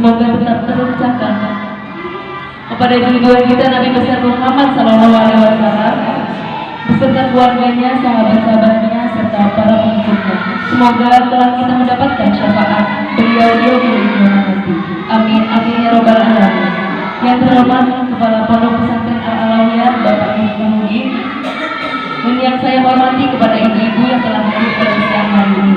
semoga tetap tercapkan kepada junjungan kita Nabi besar Muhammad SAW beserta keluarganya, sahabat-sahabatnya, serta para pengikutnya. Semoga telah kita mendapatkan syafaat beliau di dunia nanti. Amin, amin ya robbal alamin. Yang terhormat Kepala Pondok Pesantren Al-Alawiyah Bapak Mufti, dan yang saya hormati kepada ibu-ibu yang telah hadir pada siang hari ini.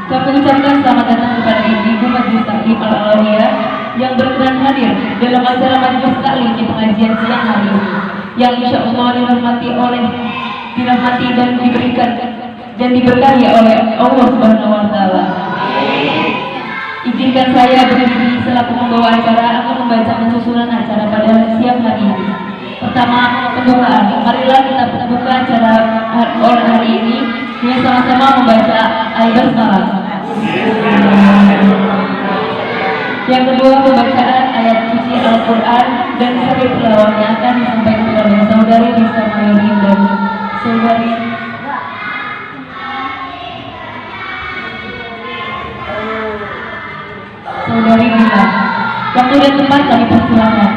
Kami ucapkan selamat datang kepada ibu-ibu Majelis Taklim Al-Alawiyah yang berkenan hadir dalam acara Majelis Taklim di pengajian siang hari ini, yang insya Allah dirahmati dan diberikan dan diberkahi oleh Allah Subhanahu Wa Taala. Izinkan saya berdiri selaku pembawa acara akan membaca susunan acara pada siang hari ini. Pertama, pembukaan. Marilah kita buka acara hari ini dengan sama-sama membaca Al-Basmalah. Yang kedua, pembacaan ayat suci Al-Quran dan seri tilawahnya akan disampaikan oleh saudari Lisa Mayorin dan saudari Bila. Waktu dan tempat kami persilakan.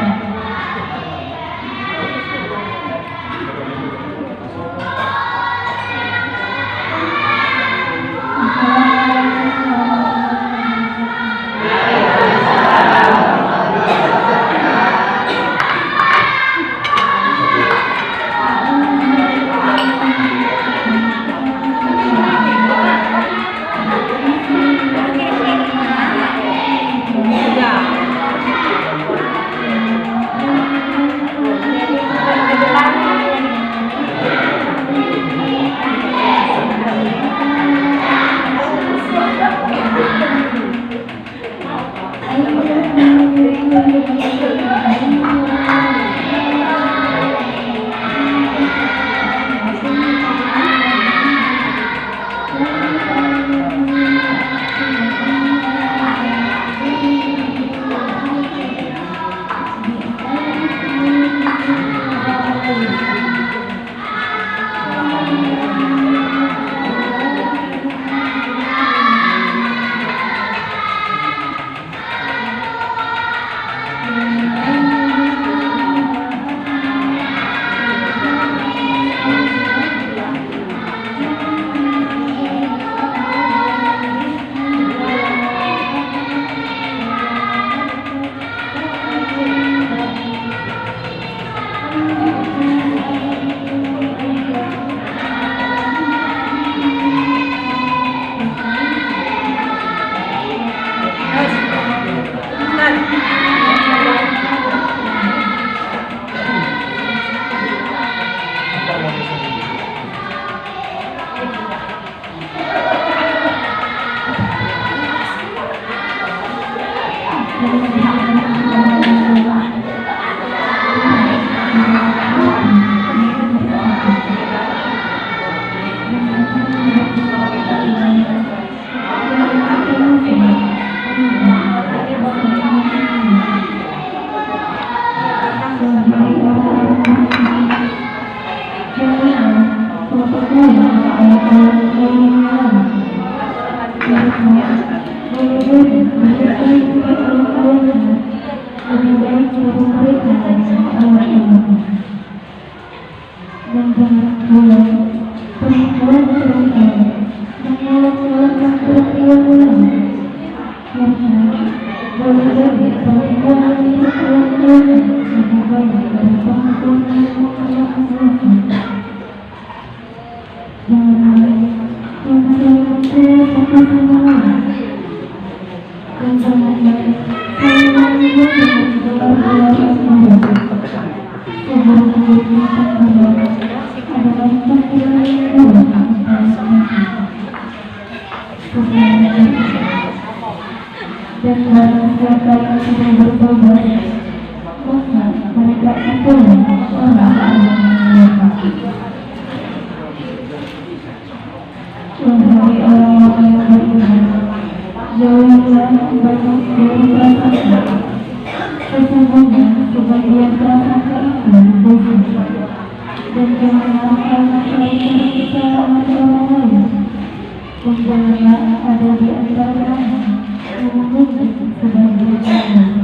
Dan janganlah ada di antara kamu yang mungkin sebagai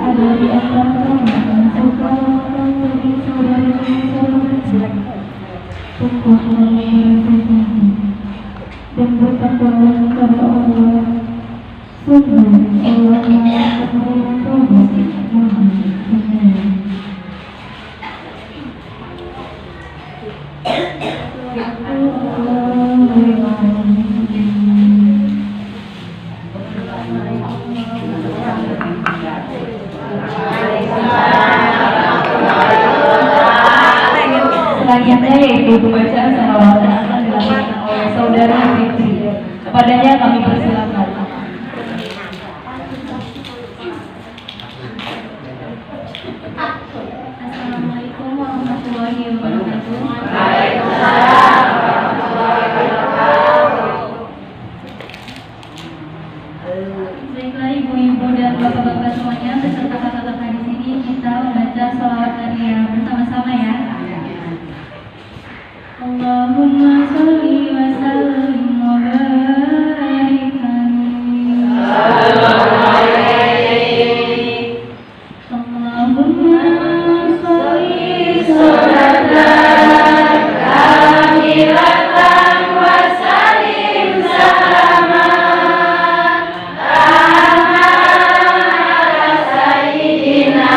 ada di antara kamu yang suka menjadi saudara-saudara sungguh memberitahu dan bertakwalah kepada Allah. Sungguh Allah Maha Pengampun Maha Penyayang. Selanjutnya yaitu pembacaan salawat yang akan dilakukan oleh saudara Fitri. Kepadanya kami persilakan. Assalamualaikum warahmatullahi wabarakatuh. Waalaikumsalam warahmatullahi wabarakatuh. Baiklah ibu-ibu dan bapak-bapak semuanya beserta kakak-kakak di sini, kita membaca salawat Nabi bersama-sama ya. Allahumma sholli wa sallim wa barik alaihi. Allahumma sholli Salatan kamilatan wa salim salaman ala sayyidina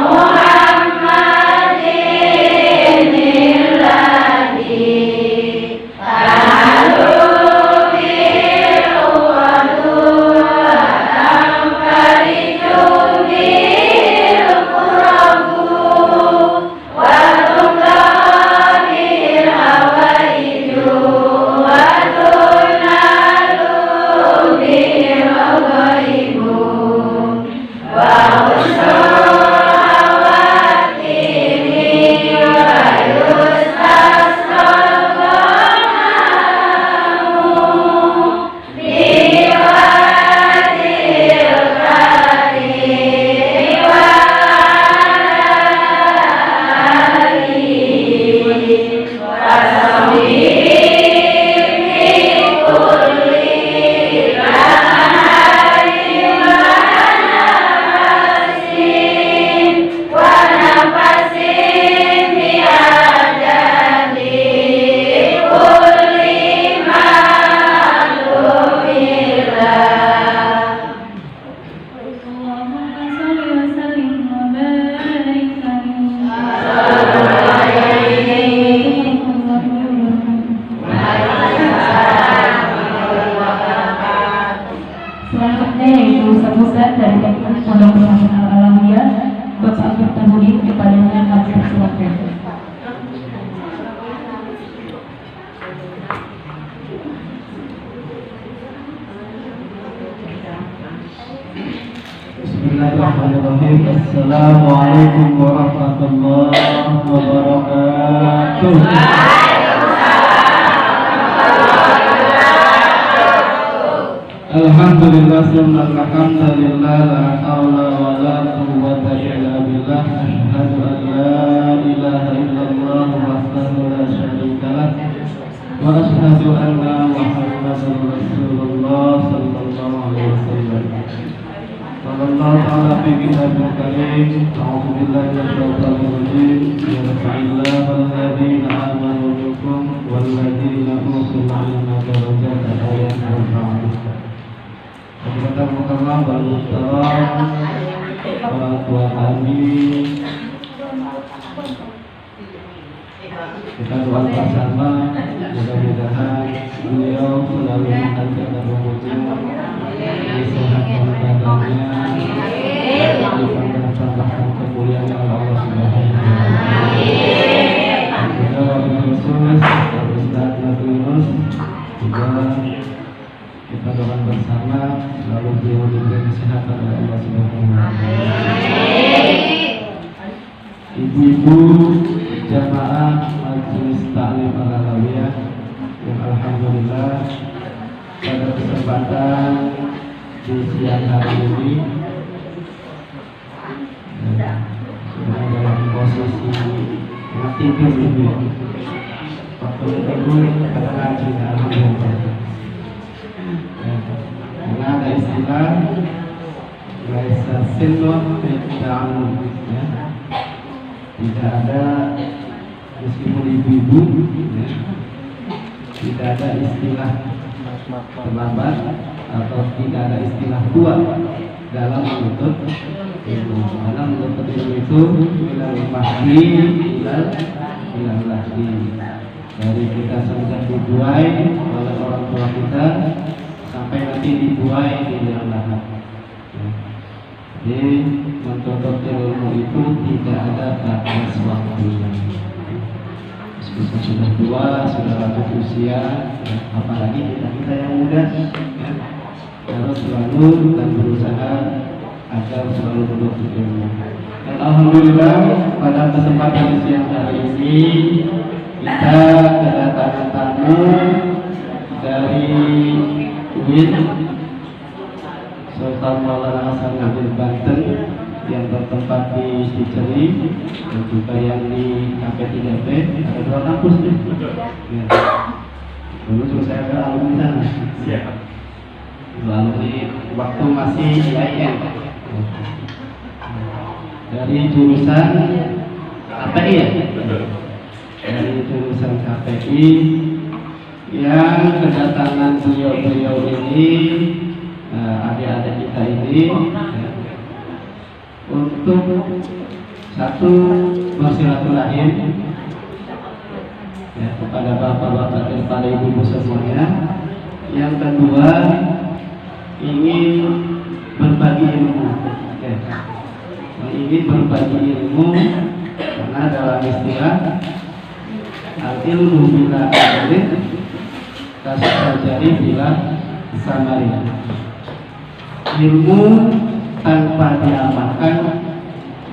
Muhammadin illadhi ta'alu bil wadu wa tamfariju bil qurabu wa tumtabil hawaiju wa tunalu bil ghaibu wa usul hawatini wa yustasqal ghamamu biwadil karimi wa alihi wa sahbihi fi kulli rahatin wa nafasin bi adadi kulli ma'lumillah. Allahumma sholli wa sallim wa barik Selanjutnya yaitu sambutan dari Pondok Pesantren Al-Alawiyah Bapak Bertahudin. Kepadanya kami persilakan. Bismillahirrahmanirrahim. Assalamualaikum warahmatullahi wabarakatuh. Alhamdulillah summa alhamdulillah la haula wa la quwwata illa billah. Asyhadu an la ilaha illallah wahdahu la syarika lah wa asyhadu anna Muhammadar Rasulullah sallallahu alaihi wasallam. Sallallahu ta'ala fi kitabul karim. A'udzu billahi minasyaitonir rajim. Yarfa'illahu alladhina amanu minkum walladhina utul ilma darajatan ayat al-Baqarah. Kepada Muhammad Al-Mustaram, para tua kami, kita doa bersama, mudah-mudahan beliau selalu mengajarkan rumusnya, disehatkan badannya, dan dipandang-pandangkan kemuliaan Allah Subhanahu wa Ta'ala. Kita wabil khusus, Ustaz Nabi Yunus, juga kita doakan bersama selalu beliau diberi kesehatan oleh Allah Subhanahu wa Ta'ala. Ibu-ibu jamaah Majelis Ta'lim Al-Alawiyah yang alhamdulillah pada kesempatan di siang hari ini sudah dalam posisi tidur ibu. Waktu ibu pada ngaji alhamdulillah. Karena ada istilah laisa sinun ta'allum, ya. Tidak ada, meskipun ibu-ibu, ya, tidak ada istilah terlambat atau tidak ada istilah tua dalam menuntut ilmu. Dalam menuntut ilmu itu ilal mahdi ilal lahdi, dari kita sampai dibuai oleh orang tua kita sampai nanti dibuai di liang lahat. Jadi menuntut ilmu itu tidak ada batas waktunya. Meskipun sudah tua, sudah lanjut usia, ya, apalagi kita yang muda, ya, harus selalu dan berusaha agar selalu menuntut ilmu. Dan alhamdulillah pada kesempatan siang hari ini kita kedatangan tamu dari UIN Sultan Maulana Hasanuddin Banten yang bertempat di Ciceri dan juga yang di KP3B. Ada 2 kampus nih. Ya. Dulu juga saya ke alumni sana. Lalu waktu masih IAIN. Dari jurusan KPI ya? Dari jurusan KPI yang kedatangan beliau-beliau ini, adik-adik kita ini, ya, untuk satu bersilaturahim, ya, kepada bapak-bapak dan pada ibu-ibu semuanya. Yang kedua, ingin berbagi ilmu, ya. Ingin berbagi ilmu karena dalam istilah al-ilmu bila alit kasajari bila samari, ilmu tanpa diamalkan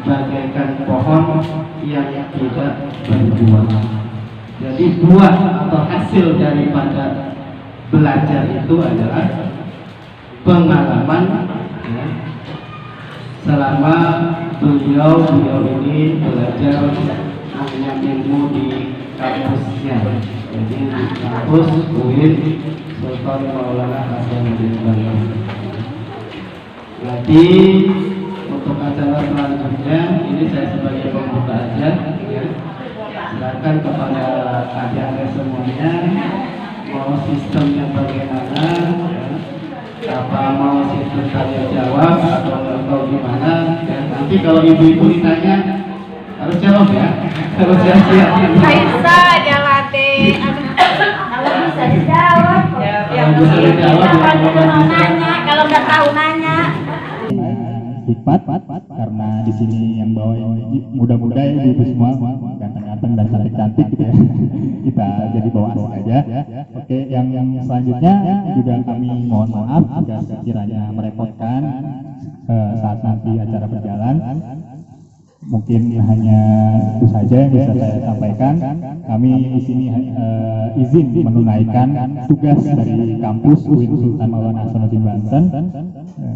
bagaikan pohon yang tidak berbuah. Jadi buah atau hasil daripada belajar itu adalah pengalaman, ya, selama beliau ini belajar mengenyam ilmu di kampusnya, jadi di kampus UIN Sultan Maulana Hasanuddin Banten. Nanti untuk acara selanjutnya ini saya sebagai pembuka aja, ya. Silakan kepada adik-adik semuanya, mau sistemnya bagaimana, ya. Apa mau sistem tanya jawab atau gimana, ya. Nanti kalau ibu-ibu ditanya harus jawab ya, harus siap-siap. Bisa jalate. Kalau bisa dijawab. Kalau bisa dijawab, Kalau nggak tahu nanya. Sifat karena di sini yang bawa muda-muda ya ibu semua ganteng-ganteng dan cantik-cantik gitu ya. Kita jadi bawa asik aja. Oke, yang selanjutnya juga kami mohon maaf jika sekiranya merepotkan saat nanti acara berjalan. Mungkin hanya itu saja yang bisa saya sampaikan. Kami di sini izin menunaikan tugas dari kampus UIN Sultan Maulana Hasanuddin Banten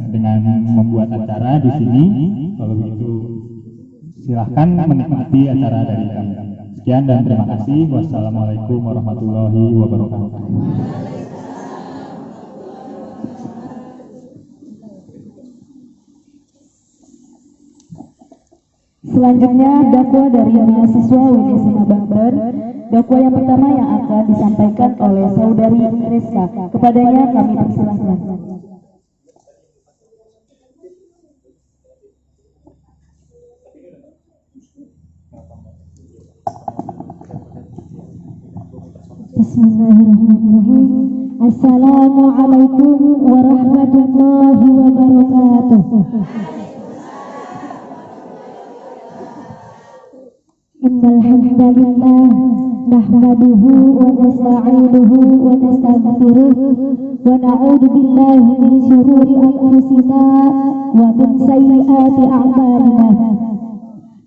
dengan membuat acara di sini. Kalau begitu silahkan menikmati acara dari kami. Sekian dan terima kasih. Wassalamualaikum warahmatullahi wabarakatuh. Selanjutnya dakwah dari mahasiswa UIN SMA Banten. Dakwah yang pertama yang akan disampaikan oleh saudari Rizka. Kepadanya kami persilahkan. Bismillahirrahmanirrahim. Assalamualaikum warahmatullahi wabarakatuh. Innal hamdalillah nahmaduhu wa nasta'inuhu wa nastaghfiruh wa na'udzu billahi min shururi anfusina wa min sayyiati a'malina.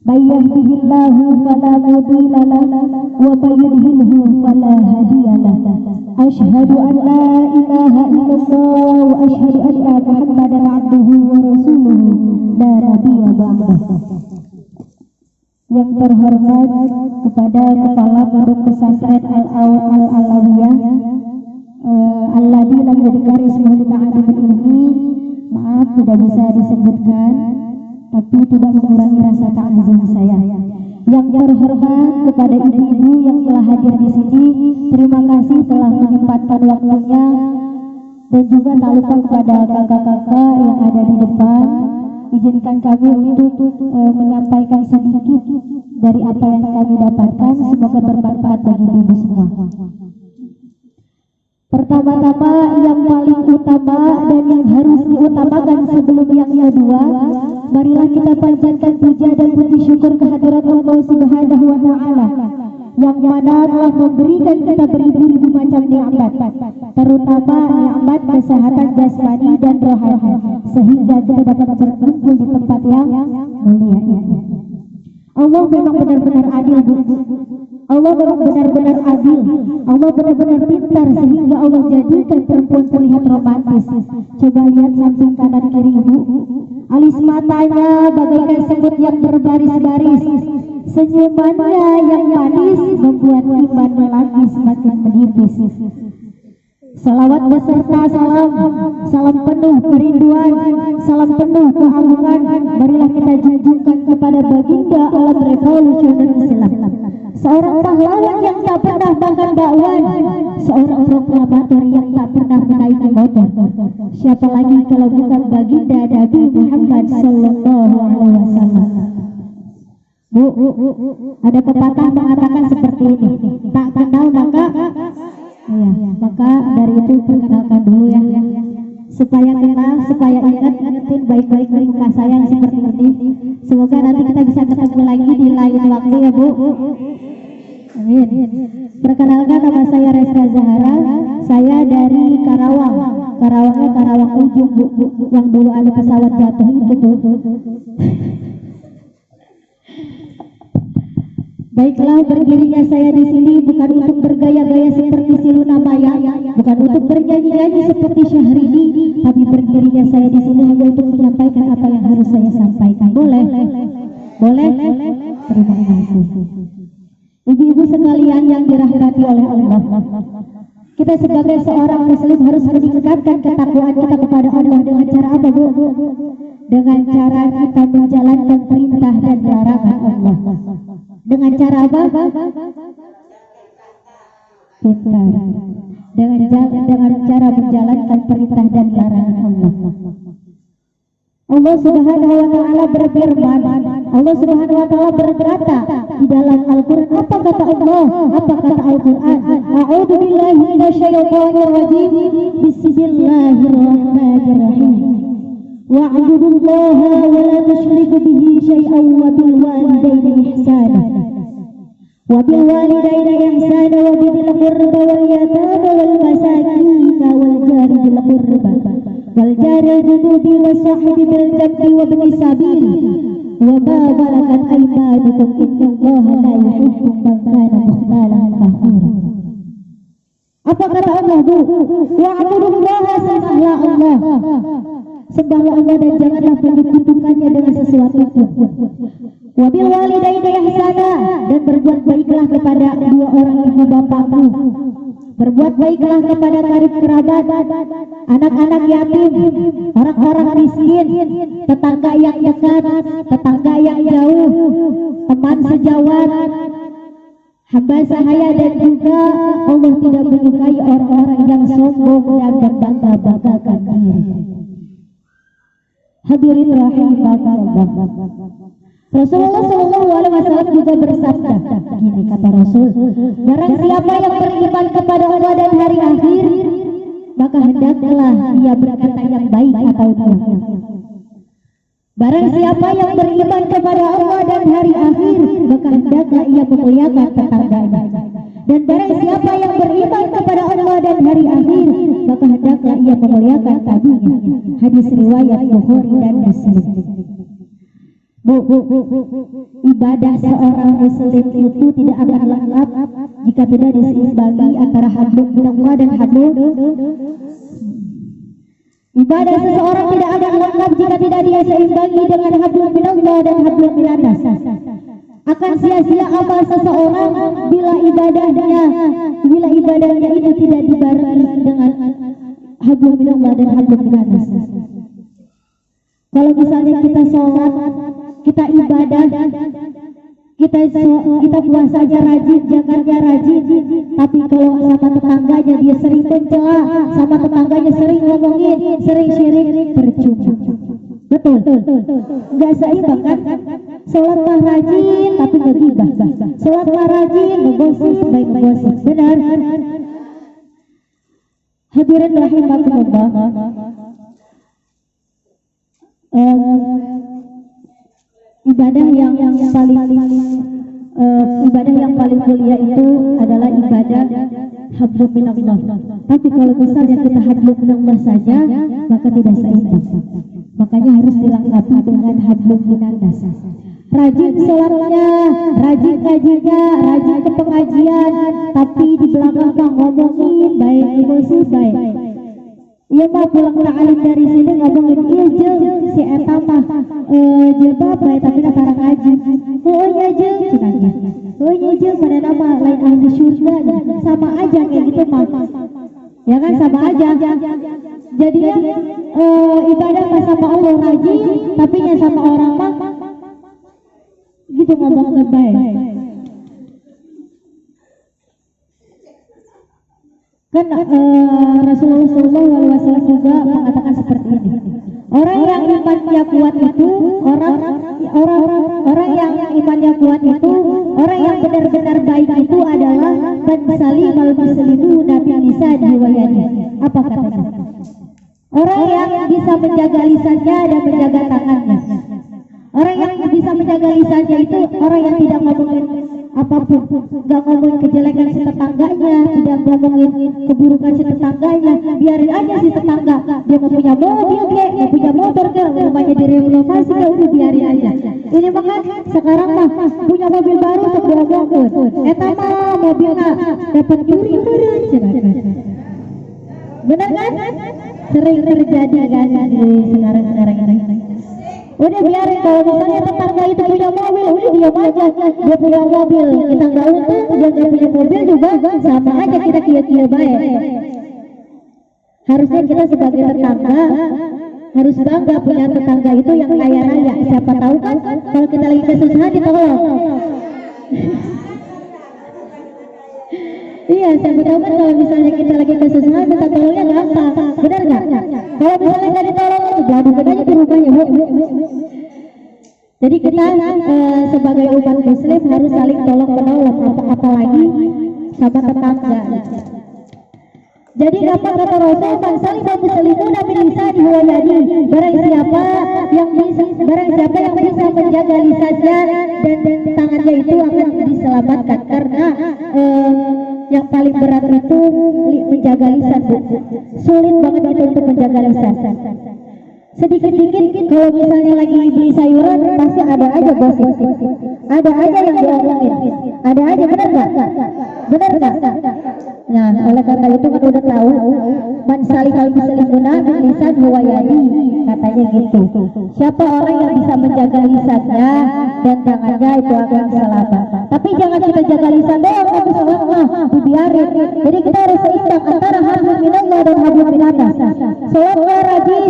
May yahdihillahu fala mudilla lahu wa may yudlilhu fala hadiya lahu. Asyhadu an la ilaha illallah wa asyhadu anna Muhammadan 'abduhu wa rasuluhu la nabiyya ba'dahu. Yang terhormat kepada Kepala Pondok Pesantren Al-Alawiyah alladzi lam yudhkar ismuhu ta'ala ini, maaf tidak bisa disebutkan, tapi tidak mengurangi rasa ta'zim saya. Yang terhormat kepada ibu-ibu yang telah hadir di sini, terima kasih telah menyempatkan waktunya, dan juga tak lupa kepada kakak-kakak yang ada di depan. Izinkan kami untuk menyampaikan sedikit dari apa yang kami dapatkan, semoga bermanfaat bagi ibu semua. Pertama-tama, yang paling utama dan yang harus diutamakan sebelum yang kedua, marilah kita panjatkan puja dan puji syukur kehadirat Allah Subhanahu wa Ta'ala, yang mana telah memberikan kita beribu-ribu macam nikmat, terutama nikmat kesehatan jasmani dan rohani, sehingga kita dapat berkumpul di tempat yang mulia ini. Allah memang benar-benar adil, Bu. Allah memang benar-benar adil. Allah benar-benar pintar, sehingga Allah jadikan perempuan terlihat romantis. Coba lihat samping kanan kiri Ibu. Alis matanya bagaikan semut yang berbaris-baris. Senyumannya yang manis membuat iman lelaki semakin menipis. Salawat beserta salam penuh kerinduan, salam penuh keagungan, marilah kita junjungkan kepada baginda alam revolusioner Islam, seorang pahlawan yang tak pernah makan bakwan, seorang proklamator yang tak pernah menaiki motor. Siapa lagi kalau bukan baginda Nabi Muhammad Sallallahu Alaihi Wasallam. Bu, ada pepatah mengatakan seperti ini, tak kenal maka dari itu perkenalkan dulu ya, supaya kenal, supaya ingetin baik-baik dari muka saya seperti ini. Semoga nanti kita bisa ketemu lagi di lain waktu ya Bu. Amin. Perkenalkan, nama saya Reska Zahara, saya dari Karawang. Karawangnya Karawang Ujung Bu, yang dulu ada pesawat jatuh itu Bu. Baiklah, berdirinya saya di sini bukan untuk bergaya-gaya seperti si Luna Maya, bukan untuk bernyanyi-nyanyi seperti Syahrini, tapi berdirinya saya di sini hanya untuk menyampaikan apa yang harus saya sampaikan. Boleh? Boleh? Terima kasih. Ibu-ibu sekalian yang dirahmati oleh Allah, kita sebagai seorang muslim harus meningkatkan ketakwaan kita kepada Allah dengan cara apa, Bu? Dengan cara kita menjalankan perintah dan larangan Allah. Dengan cara apa? Pintar. Dengan cara menjalankan perintah dan larangan Allah. Allah Subhanahu wa Ta'ala berfirman, Allah Subhanahu wa Ta'ala berkata di dalam Al-Quran. Apa kata Allah? Apa kata Al-Quran? A'udhu billahi minasyaitonir rajim. Bismillahirrahmanirrahim. Wa'budullaha wa la tusyriku bihi syai'an wa bil walidaini ihsana. Wa bil walidaini ihsana wa bil qurba wal yatama wal masakin wal jari bil qurba wal jari junubi was sahibi bil jambi wa bin sabil wa ma malakat aymanukum innallaha la yuhibbu man kana mukhtalan fakhura. Apa kata Allah, Bu? Wa'budullaha, sembahlah Allah. Sembahlah Allah dan janganlah menyekutukannya dengan sesuatu pun. Wabil walidaini ihsana, dan berbuat baiklah kepada dua orang ibu bapakmu. Berbuat baiklah kepada karib kerabat, anak-anak yatim, orang-orang miskin, tetangga yang dekat, tetangga yang jauh, teman sejawat, hamba sahaya, dan juga Allah tidak menyukai orang-orang yang sombong dan berbangga-banggakan diri. Hadirin rahimakumullah. Rasulullah Shallallahu Alaihi Wasallam juga bersabda, gini kata Rasul, barang siapa yang beriman kepada Allah dan hari akhir, maka hendaklah ia berkata yang baik atau tidak. Barang siapa yang beriman kepada Allah dan hari akhir, maka hendaklah ia memuliakan tetangganya. Dan barang siapa yang beriman kepada Allah dan hari akhir, maka hendaklah ia memuliakan tabinya. Hadis riwayat Bukhari dan Muslim. Bu, ibadah seorang muslim itu tidak akan lengkap jika tidak diseimbangi antara hablum minallah dan hablum. Ibadah seseorang tidak akan lengkap jika tidak diseimbangi dengan hablum minallah dan hablum minannas. Akan sia-sia amal seseorang bila ibadahnya itu tidak dibarengi dengan hablum minallah dan hablum minannas. Kalau misalnya kita sholat, kita ibadah, kita puasanya rajin, zakatnya rajin, tapi kalau sama tetangganya dia sering mencela, sama tetangganya sering ngomongin, sering syirik, percuma. Betul, nggak seimbang kan? Sholat mah rajin tapi nggak gibah, sholat mah rajin ngegosip, baik ngegosip, benar? Hadirin rahimakumullah. Ibadah yang paling mulia itu adalah ibadah hablum minallah. Tapi kalau misalnya kita hablum minallah saja, maka tidak seimbang. Makanya harus dilengkapi dengan hablum minannas. Rajin sholatnya, rajin ngajinya, rajin ke pengajian, tapi di belakang mah ngomongin baik emosi baik. Iya mah pulang ta'alim dari sini ngomongin iya jeng si eta mah jilbab baik tapi natara ngaji. Oh iya jeng cenanya. Oh iya jeng pada nama lain ahli syurga, sama aja kayak gitu mah. Ya kan sama aja. Jadi ibadah mah sama Allah rajin, tapi nya sama orang mah gitu ngomong baik. Kan Rasulullah SAW juga mengatakan seperti ini. Orang yang imannya kuat itu orang yang imannya kuat itu orang yang benar-benar baik itu adalah man salimal muslimuna bi lisanihi wa yadihi. Apa katanya? Orang yang bisa menjaga lisannya dan menjaga tangannya. Orang yang bisa menjaga lisannya itu orang yang tidak ngomongin apapun, nggak ngomongin kejelekan si tetangganya, tidak ngomongin keburukan si tetangganya, biarin aja si tetangga dia mau punya mobil kek, mau punya motor kek, rumahnya direnovasi kek, udah biarin aja. Ini makan sekarang mah punya mobil baru sebuah mobil, eta mah mobilnya dapat curi meureun cenah. Benar kan? Sering terjadi kan di sekarang ini. Udah biarin, kalau misalnya tetangga itu punya mobil, udah diam aja. Dia punya mobil, kita nggak untung, dia nggak punya mobil juga, sama aja kita kia-kia baik. Harusnya kita sebagai tetangga harus bangga punya tetangga itu yang kaya raya. Siapa tahu kan kalau kita lagi kesusahan ditolong. Iya, siapa tahu kan kalau misalnya kita lagi kesusahan minta tolongnya gampang, benar nggak? Kalau misalnya nggak ditolong, jadi bedanya di rumahnya bu. Jadi kita sebagai umat muslim harus saling tolong menolong, apalagi sama tetangga. Jadi apa kata Rasul, man salima muslimuna min lisanihi wa yadihi. Barang siapa yang bisa menjaga lisannya dan tangannya itu akan diselamatkan, karena yang paling berat itu menjaga lisan, Bu. Sulit banget itu untuk menjaga lisan. Sedikit-dikit kalau misalnya lagi beli sayuran pasti ada aja gosip, ada aja yang diomongin, ada aja, benar nggak? Benar nggak? Nah, oleh karena itu kan udah tahu man salimal muslimuna min lisanihi wa yadihi, katanya gitu. Siapa orang yang bisa menjaga lisannya dan tangannya itu akan selamat. Tapi jangan kita jaga lisan doang, tapi sholat mah dibiarin. Jadi kita harus seimbang antara hablum minallah dan hablum minannas. Sholatnya rajin,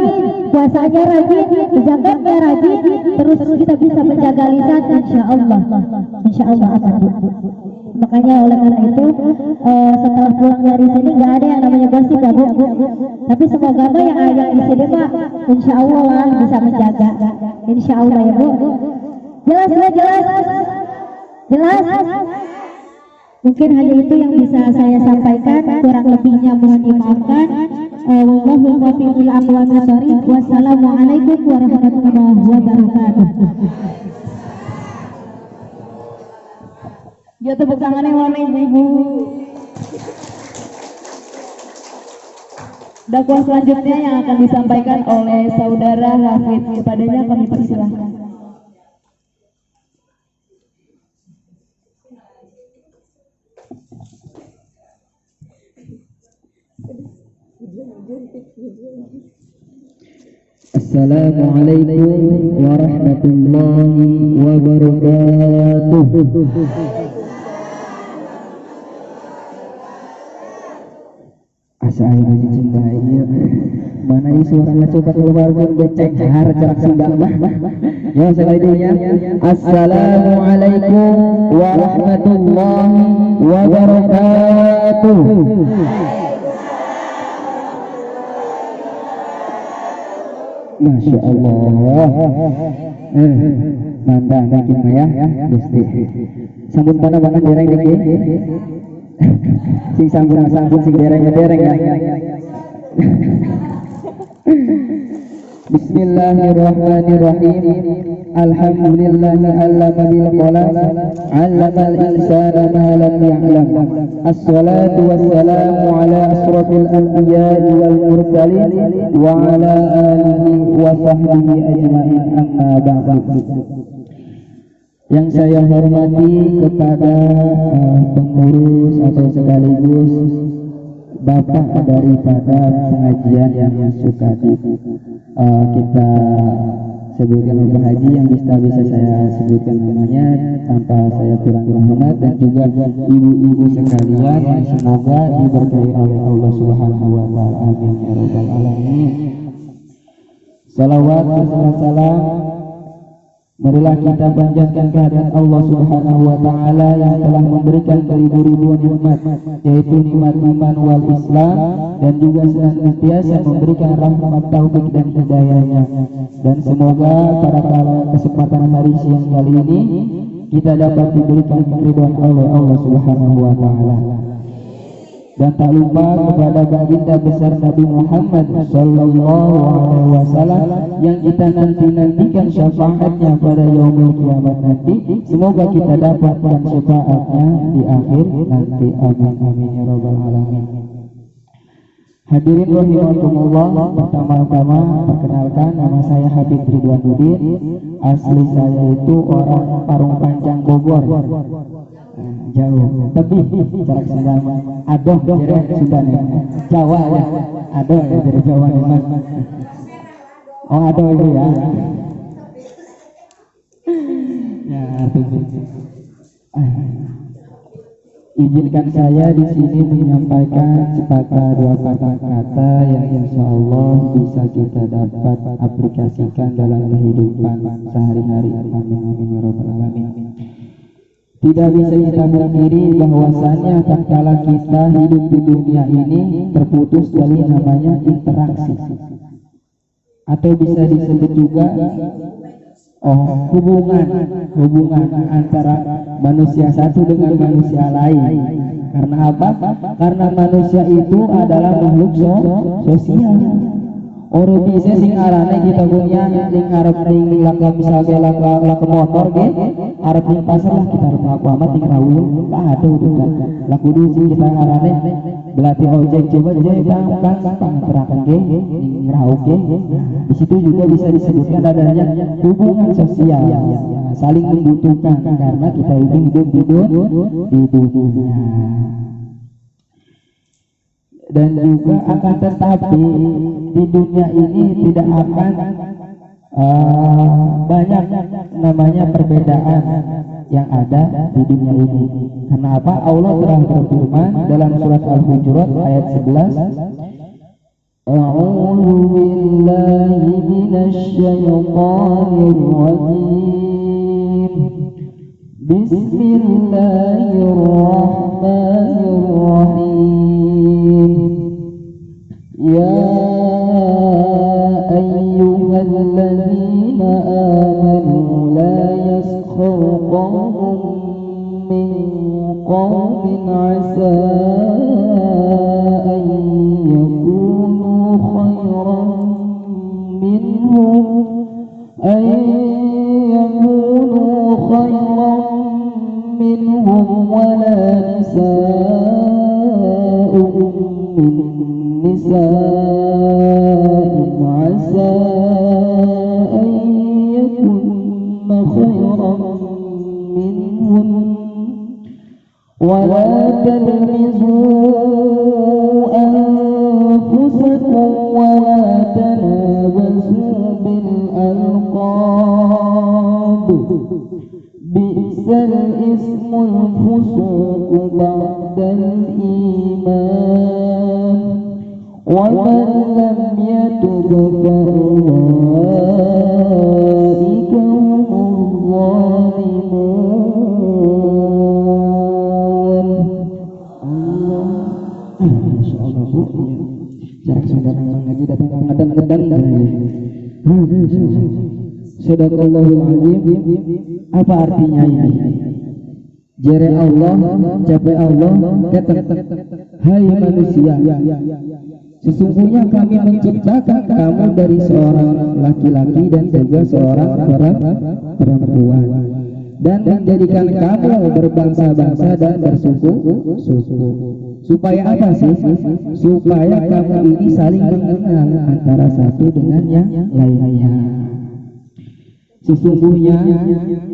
puasanya rajin, zakatnya rajin, terus kita bisa menjaga lisan, insya Allah akan. Makanya oleh karena itu setelah pulang dari sini nggak ada yang namanya gosip ya Bu. Tapi semoga yang ada di sini Pak, insya Allah lah bisa menjaga, insya Allah ya Bu. Jelas. Mungkin hanya itu yang bisa saya sampaikan, kurang lebihnya mohon dimaafkan. Wallahu muwaffiq ila aqwamit thoriq. Wassalamualaikum warahmatullahi wabarakatuh. Ya tepuk tangannya mana ibu-ibu. Dakwah selanjutnya yang akan disampaikan oleh saudara Hafid, kepadanya kami persilahkan. Assalamualaikum warahmatullahi wabarakatuh. Asa aya cicing bae ieu. Mana ini suaranya coba keluar pun becek har cerak sunda mah. Ya sekali dulu ya. Assalamualaikum warahmatullahi wabarakatuh. Masya Allah. Manda bikin ya, Gusti. Sambut mana dereng dikit. Sing sambut sing dereng ya. Bismillahirrahmanirrahim. Alhamdulillahi 'allama bil qalam 'allamal insana ma lam ya'lam. Assalatu wassalamu ala asrofil anbiya'i wal mursalin wa ala alihi wa sahbihi ajma'in, amma ba'du. Yang saya hormati kepada pengurus atau sekaligus bapak daripada pengajian yang suka kita sebutkan Bapak Haji, yang bisa saya sebutkan namanya tanpa saya kurang hormat, dan juga ibu-ibu sekalian yang semoga diberkahi oleh Allah Subhanahu wa taala. Amin ya rabbal alamin. Salawat dan salam marilah kita panjatkan kehadirat Allah Subhanahu wa taala yang telah memberikan beribu-ribu nikmat, yaitu nikmat iman wal Islam, dan juga senantiasa memberikan rahmat taufik dan hidayahnya. Dan semoga pada kesempatan hari siang kali ini kita dapat diberikan keridhaan oleh Allah Subhanahu wa taala. Dan tak lupa kepada baginda besar Nabi Muhammad sallallahu alaihi wasallam yang kita nantikan syafaatnya pada yaumul kiamat nanti. Semoga kita dapatkan syafaatnya di akhir nanti. Amin amin ya rabbal alamin. Hadirin rahimakumullah, pertama-tama perkenalkan, nama saya Habib Ridwanuddin. Asli saya itu orang Parung Panjang, Bogor. Jauh, tapi jarak sama adoh dari Sudan ya, Jawa ya, adoh ya dari Jawa memang. Oh adoh itu ya. Ya izinkan saya di sini menyampaikan sepatah dua kata-kata yang insya Allah bisa kita dapat aplikasikan dalam kehidupan sehari-hari. Amin amin ya rabbal alamin. Tidak bisa kita pungkiri bahwasanya tatkala kita hidup di dunia ini terputus dari namanya interaksi, atau bisa disebut juga hubungan antara manusia satu dengan manusia lain. Karena apa? Karena manusia itu adalah makhluk sosial. Orang bisa sing arane kita punya ning arep ning laka misalnya laka motor ge arep ning pasar lah kita arep laku amat ning rawuh lah ada udah lah kudu sing kita arane belati ojek coba je kan terakan ge ning rawuh ge. Di situ juga bisa disebutkan adanya hubungan sosial, saling membutuhkan karena kita ini hidup di dunia. Dan juga akan tetapi di dunia ini tidak akan banyak namanya perbedaan yang ada di dunia ini. Karena apa? Allah telah berfirman dalam surat Al-Hujurat ayat 11, A'udzu billahi minasy syaithanir rajim. Bismillahirrahmanirrahim. Ya ayyuhalladzina amanu la yaskhar qawmun min qawmin 'asa an yakunu khairan minhum wala nisa'un min nisa'in 'asa an yakunna khairan minhum wala talmizu anfusakum wala tanabazu bil alqab bi'sal ismul fusuq ba'dal iman ومن لم يتب فأولئك هم الظالمون. Masya Allah Bu, jarak saudara ngaji datang kadang-kadang. Sadaqallahul azim. Apa artinya ini? Jere Allah, capai Allah, kata, hai manusia, sesungguhnya kami menciptakan kamu dari seorang laki-laki dan juga seorang perempuan, dan menjadikan kamu berbangsa-bangsa dan bersuku. Supaya apa sih? Supaya kamu ini saling mengenal antara satu dengan yang lainnya. Sesungguhnya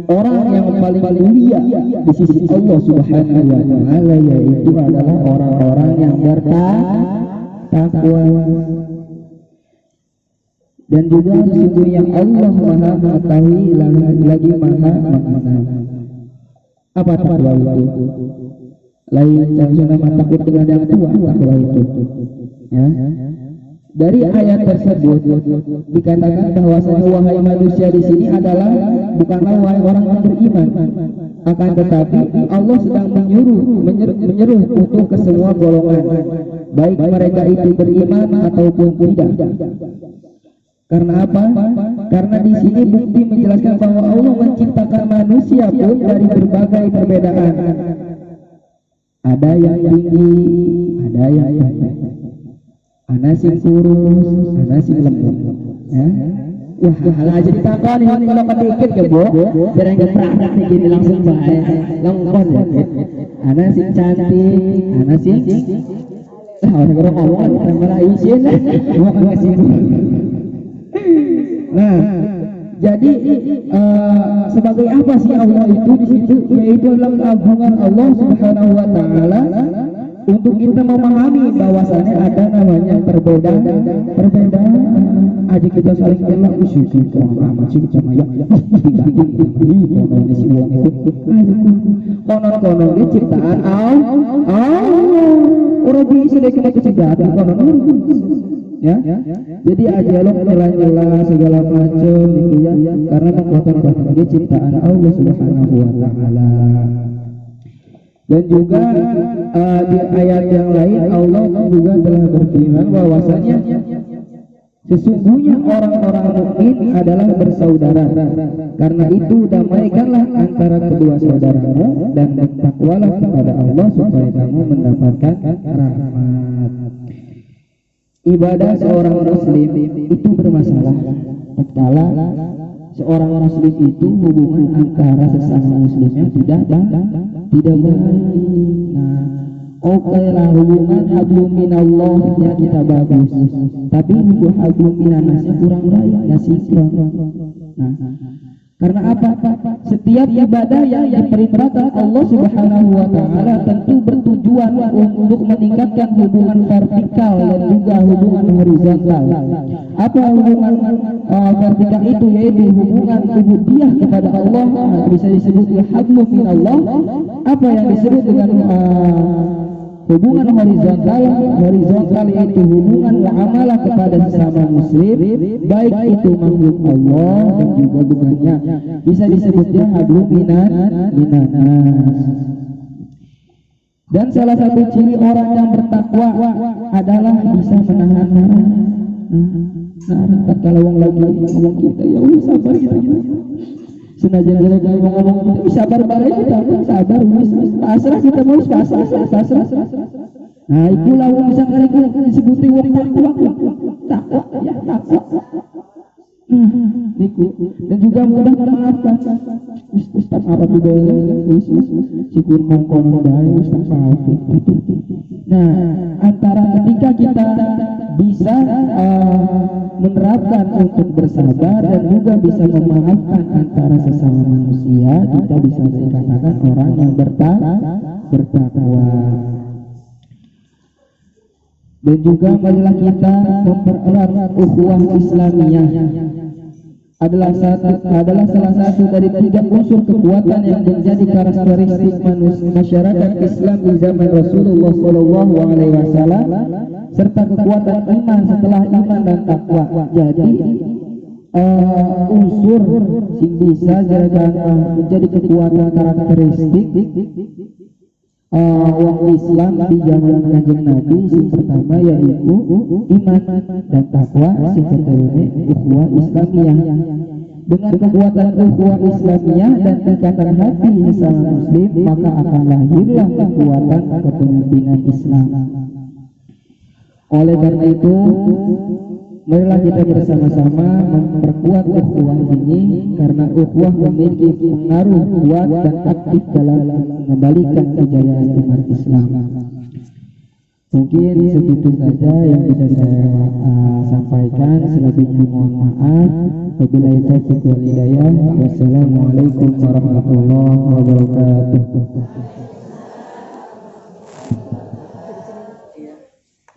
orang yang paling mulia di sisi Allah Subhanahu wa taala yaitu adalah orang-orang yang bertakwa. Dan juga sesungguhnya Allah Maha mengetahui lagi Maha mengenal. Apa takwa itu? Lain jangan takut dengan yang tua, takwa itu. Ya. Dari ayat tersebut dikatakan bahwasanya wahai manusia di sini adalah bukanlah wahai orang yang beriman, akan tetapi Allah sedang menyeru untuk ke semua golongan, baik mereka itu beriman ataupun tidak. Karena apa? Karena di sini bukti menjelaskan bahwa Allah menciptakan manusia pun dari berbagai perbedaan. Ada yang tinggi, ada yang pendek. Ana sing kurus, ana sing lembut. Ya. Wah, hal aja ditakon ini kalau kedikit ya, Bu. Biar enggak peradak gini langsung bae. Lengkon ya. Ana sing cantik, ana sing orang ngomong malah izin. Mau ngasih. Nah, jadi sebagai apa sih Allah itu di situ? Yaitu dalam keagungan Allah Subhanahu wa taala untuk kita memahami bahwasannya ada namanya perbedaan aja kita saling kenal usul kita amat sih kita maya konon ciptaan orang bisa deh kita kecegatan konon ya jadi aja lo nyela segala macam gitu ya karena kekuatan dia ciptaan Allah Subhanahu wa taala. Dan juga di ayat yang lain Allah juga telah berfirman bahwasanya sesungguhnya orang-orang mukmin adalah bersaudara. Karena itu damaikanlah antara kedua saudaramu dan bertakwalah kepada Allah supaya kamu mendapatkan rahmat. Ibadah seorang muslim itu bermasalah tatkala seorang muslim itu hubungan antara sesama muslimnya tidak baik. Nah, oke lah hubungan hablum minallahnya kita bagus, tapi hubungan hablum minannasnya kurang baik, nggak sinkron. Nah, karena apa? Setiap ibadah yang diperintahkan Allah Subhanahu wa taala tentu bertujuan untuk meningkatkan hubungan vertikal dan juga hubungan horizontal. Apa hubungan vertikal itu? Yaitu hubungan ubudiyah kepada Allah, bisa disebut hablum minallah. Apa yang disebut dengan hubungan horizontal yaitu hubungan muamalah kepada sesama muslim, baik itu makhluk Allah dan juga bukannya, bisa disebutnya hablum minannas. Dan salah satu ciri orang yang bertakwa adalah bisa menahan marah. Nah, kalau orang lagi ngomong kita, ya Allah sabar kita. Senajan gara-gara ngomong kita sabar kita sabar pasrah kita mau pasrah. Nah itulah wong bisa kali disebuti wong takwa ya takwa. Niku dan juga mudah memaafkan. Ustaz apa juga syukur mongkon bae Ustaz maafin. Nah antara ketika kita bisa menerapkan untuk bersabar dan juga bisa memaafkan antara sesama manusia, kita bisa dikatakan orang yang bertakwa. Dan juga marilah kita mempererat ukhuwah Islamiyah adalah salah satu dari 3 unsur kekuatan yang menjadi karakteristik masyarakat Islam di zaman Rasulullah SAW, serta kekuatan iman setelah iman dan takwa. Jadi unsur sing bisa menjadi kekuatan karakteristik wong Islam di zaman Kanjeng Nabi. Sing pertama yaitu iman dan takwa, sing kedua ukhuwah Islamiyah. Dengan kekuatan ukhuwah Islamiyah dan ikatan hati sesama muslim, maka akan lahirlah kekuatan kepemimpinan Islam. Oleh karena itu, marilah kita bersama-sama memperkuat ukhuwah ini, karena ukhuwah memiliki pengaruh kuat dan aktif dalam mengembalikan kejayaan umat Islam. Mungkin segitu saja yang bisa saya sampaikan. Selebihnya mohon maaf. Wabillahi taufiq wal hidayah. Wassalamualaikum warahmatullahi wabarakatuh.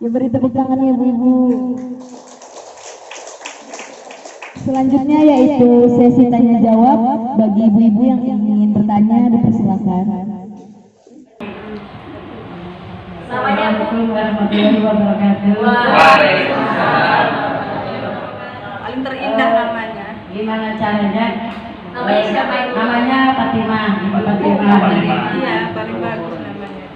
Ya, beri tepuk tangan ya ibu-ibu. Selanjutnya yaitu sesi tanya jawab. Bagi ibu-ibu yang ingin bertanya, dipersilakan. Assalamualaikum warahmatullahi wabarakatuh. Paling terindah namanya. Gimana caranya? Namanya siapa itu? Namanya Fatimah, Ibu Fatimah. Iya, paling bagus namanya.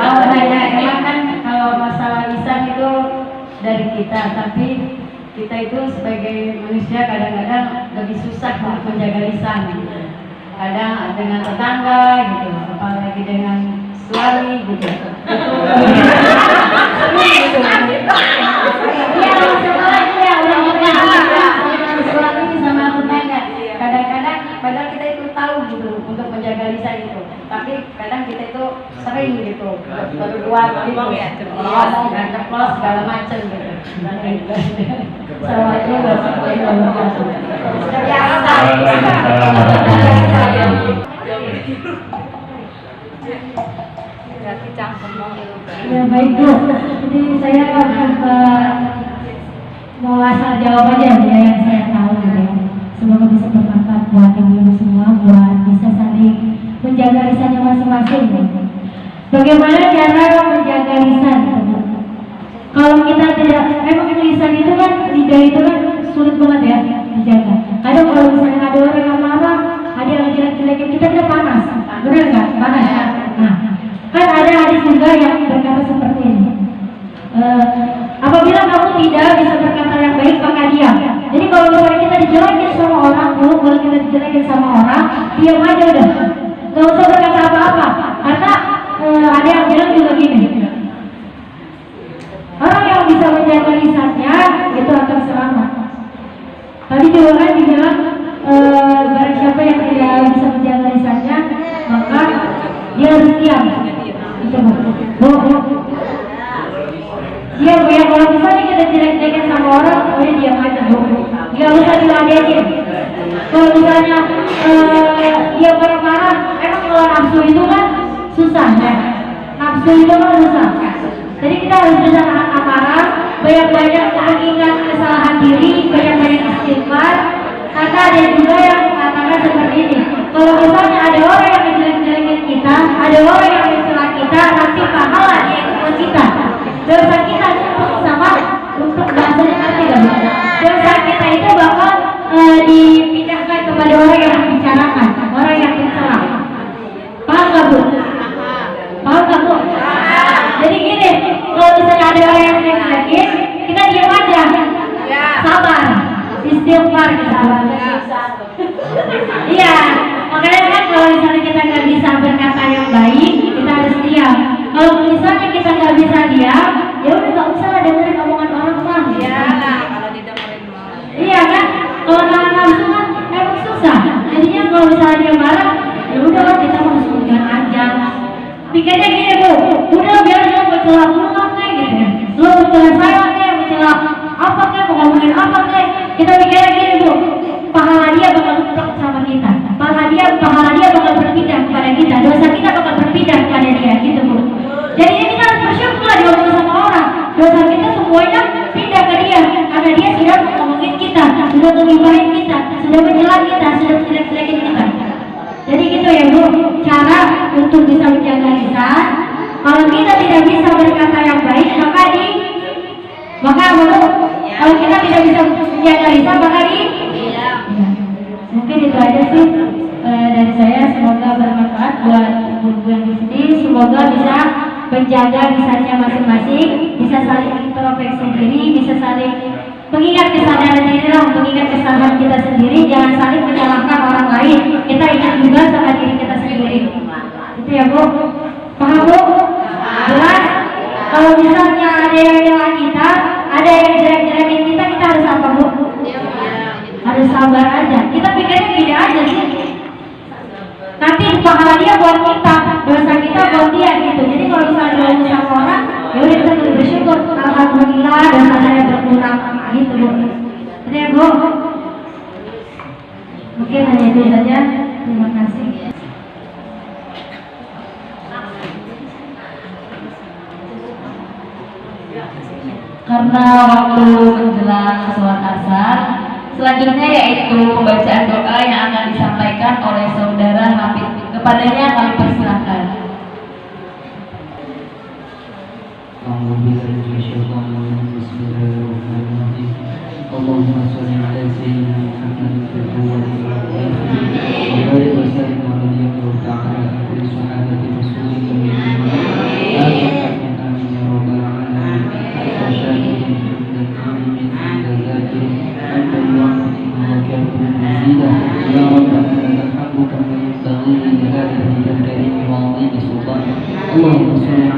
Oh ya, emang kan kalau masalah lisan itu dari kita, tapi kita itu sebagai manusia kadang-kadang lebih susah untuk menjaga lisan. Kadang dengan tetangga gitu, apalagi dengan suami gitu. Suami sama tetangga. Kadang-kadang padahal kita itu tahu gitu untuk menjaga lisan itu, tapi kadang kita itu sering gitu berbuat gitu, ngomong ceplos segala macam gitu. Assalamualaikum warahmatullahi wabarakatuh. Ya baik Bu, jadi saya mau asal jawab aja ya yang saya tahu gitu. Semoga bisa bermanfaat buat ibu semua, buat bisa saling menjaga lisannya masing-masing. Bagaimana cara menjaga lisan? Kalau kita tidak, emang lisan itu kan, lidah itu kan sulit banget ya dijaga. Kadang kalau misalnya ada orang yang marah, ada yang jelek-jelekin kita panas, benar nggak? Panas ya. Nah, kan ada hadis juga yang berkata seperti ini. Apabila kamu tidak bisa berkata yang baik, maka diam. Jadi kalau misalnya kita dijelekin sama orang, kalau kita dijelekin sama orang, diam aja udah, nggak usah berkata apa-apa. Karena ada yang bilang juga gini, orang yang bisa menjaga lisannya itu akan selamat. Tadi juga kan dibilang barang siapa yang tidak bisa menjaga lisannya, maka dia harus diam. Itu iya Bu ya, kalau misalnya kita jelek-jelekin sama orang, udah diam aja Bu, nggak usah diladenin. Kalau misalnya dia marah-marah, emang kalau nafsu itu kan susah ya, nafsu itu kan susah. Jadi kita harus bisa nahan amarah, banyak-banyak mengingat kesalahan diri, banyak-banyak istighfar. Karena ada juga yang mengatakan seperti ini, kalau misalnya ada orang yang menjelek-jelekin kita, ada orang yang mencela kita, nanti pahala dia itu buat kita. Dosa kita sama untuk bahasanya nanti kan, dosa kita itu bakal dipindahkan kepada orang yang membicarakan, orang yang mencela. Paham gak Bu? Paham gak Bu? Jadi gini, kalau misalnya ada orang yang menjelekin, kita diam aja, sabar, istighfar kita. Iya, makanya kan kalau misalnya kita nggak bisa berkata yang baik, kita harus diam. Kalau misalnya kita nggak bisa diam, ya udah nggak usah lah dengerin omongan orang mah. Iya, kalau didengerin mah. Iya kan, kalau nahan nafsu kan emang susah. Jadinya kalau misalnya dia marah, ya udah lah kita harus menjaga aja. Pikirnya gini Bu, udah biar dia mencela pulang kayak gitu ya. Lo mencela saya kayak mencela apa kayak, mau ngomongin apa kayak. Kita pikirnya gini Bu, pahala dia bakal tetap sama kita. Pahala dia bakal berpindah kepada kita. Dosa kita bakal berpindah kepada dia gitu Bu. Jadi kita harus bersyukur di dosa kita semuanya pindah ke dia, karena dia sudah ngomongin kita, sudah ngibarin kita, sudah mencela kita, sudah jelek-jelekin kita. Jadi gitu ya Bu, cara untuk bisa menjaga lisan. Kalau kita tidak bisa berkata yang baik, maka Bu, kalau kita tidak bisa menjaga lisan, maka ya. Mungkin itu aja sih dari saya. Semoga bermanfaat buat ibu-ibu yang di sini. Semoga bisa menjaga lisannya masing-masing, bisa saling introspeksi diri, bisa saling mengingat kesadaran diri lah, mengingat kesalahan kita sendiri, jangan saling menyalahkan orang lain. Kita ingat juga sama diri kita sendiri. Itu ya Bu. Paham Bu? Jelas? Kalau misalnya ada yang nyela kita, ada yang jelek-jelekin kita, kita harus apa Bu? Harus sabar aja. Kita pikirnya gini aja sih. Nanti pahala dia buat kita, dosa kita buat dia gitu. Jadi kalau misalnya dosa sama orang, ya udah kita harus bersyukur. Alhamdulillah dosa saya berkurang gitu Bu. Jadi ya Bu. Mungkin hanya itu saja. Terima kasih. Karena waktu menjelang sholat asar, selanjutnya yaitu pembacaan doa yang akan disampaikan oleh saudara Hafid. Kepadanya kami persilahkan. Allahumma sholli ala sayyidina Muhammadin fil awwalin wal akhirin wa barik wa sallim wa radiyallahu ta'ala an kulli sahabati rasulika min amin ya rabbal alamin. Asyhadu an la ilaha illallah wa ya rabbana lakal kama yanbaghi li jalali wajhika wa 'azimi sultanik. Allahumma sholli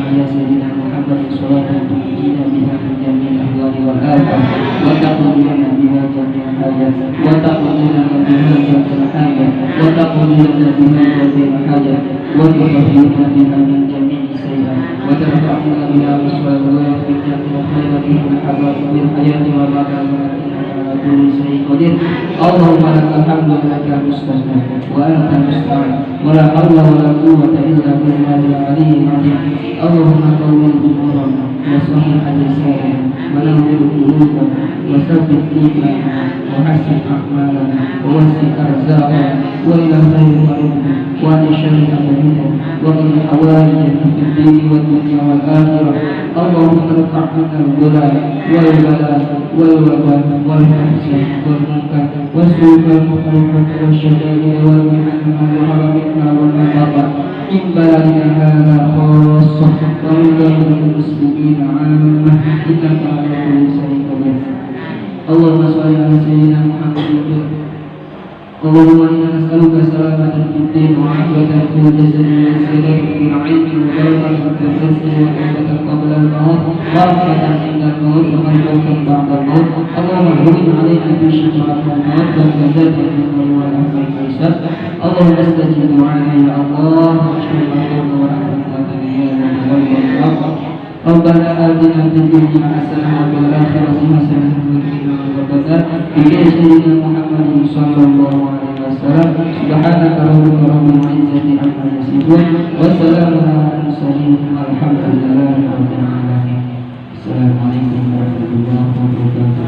ala sayyidina Muhammadin salatan tu'tina biha min jami'il ahwali wal afat wa taqdi lana biha jami'al hajat wa taqdi lana biha jami'al hajat wa taqdi lana biha jami'al hajat wa tuhfina biha min jami'i sayyi'at wa tarfa'na biha aswal wa yaghfirna wa khayra biha hawadil hayati wa barakatuh kulli syai'in qadir. Allahumma lakal hamdu laka mustajab wa anta musta'an wa la hawla wa la quwwata illa billahil aliyyil azim. Allahumma qawwil umurana wa sahih lisanana wa nawwir qulubana wa thabbit imanana wa hassin a'malana wa wasi' arzaqana wa ila khairin qaribna wa li sharri amrina wa min hawaijina fid dini wad dunya wal akhirah. Allahumma irfa'na al-bala wal bala wal wabal wal fahsya wal munkar wasruq al-mukhawfat wasyada'id wal mihan wal haramina wal maqabat in baladina hadha khassah wa min muslimina 'ammah innaka ala kulli shay'in qadir. Allahumma shalli ala sayyidina Muhammadin. Allahumma inna nas'aluka salamatan fid din wa 'afiyatan fil jasad wa ziyadatan fil 'ilmi wa barakatan fil rizqi wa rahmatan qabla al-maut wa rahmatan 'inda al-maut wa maghfiratan ba'da al-maut. Allahumma hawwin 'alaina bi syafa'ati al-maut wa jazatan min wa rahmatil hisab. Allahumma istajib du'ana ya Allah wa ashhadu an la ilaha illa anta Rabbana atina fid dunya hasanah wa fil akhirati hasanah wa qina adzaban nar. Bi sayyidina Muhammadin sallallahu alaihi wasallam. Subhanaka rabbil izzati amma yasifun wa salamun alal mursalin walhamdulillahi rabbil alamin. Assalamualaikum warahmatullahi wabarakatuh.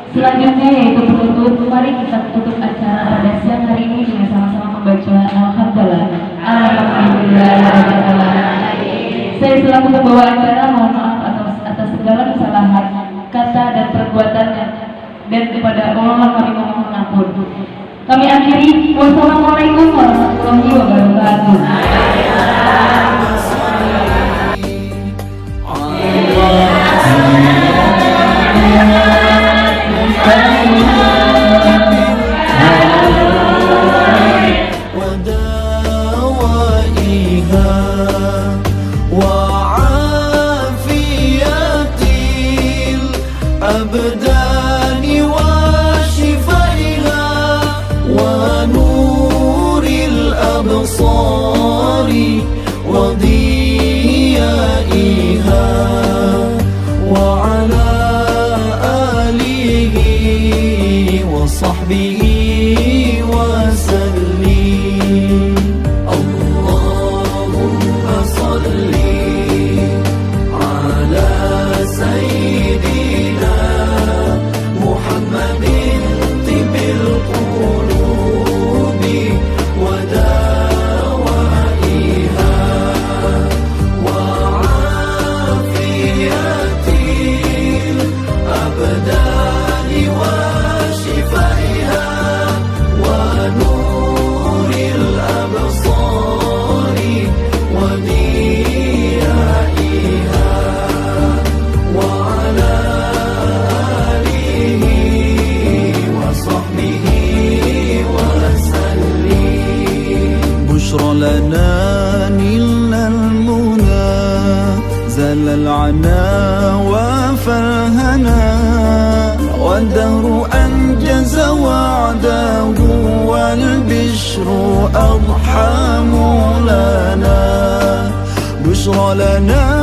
Selanjutnya yaitu penutup. Mari kita tutup acara pada siang hari ini dengan sama-sama membaca Al-Hamdalah. Saya selaku pembawa acara mohon maaf atas segala kesalahan kata dan perbuatannya, dan kepada Allah kami mohon ampun. Kami akhiri. Wassalamualaikum warahmatullahi wabarakatuh. الأبدان وشفائها ونور الأبصار وضيائها وعلى آله وصحبه وسلم. بشرى لنا نلنا المنى زال العنا وفرهنا والدهر أنجز وعده والبشر أضحى مولانا بشرى لنا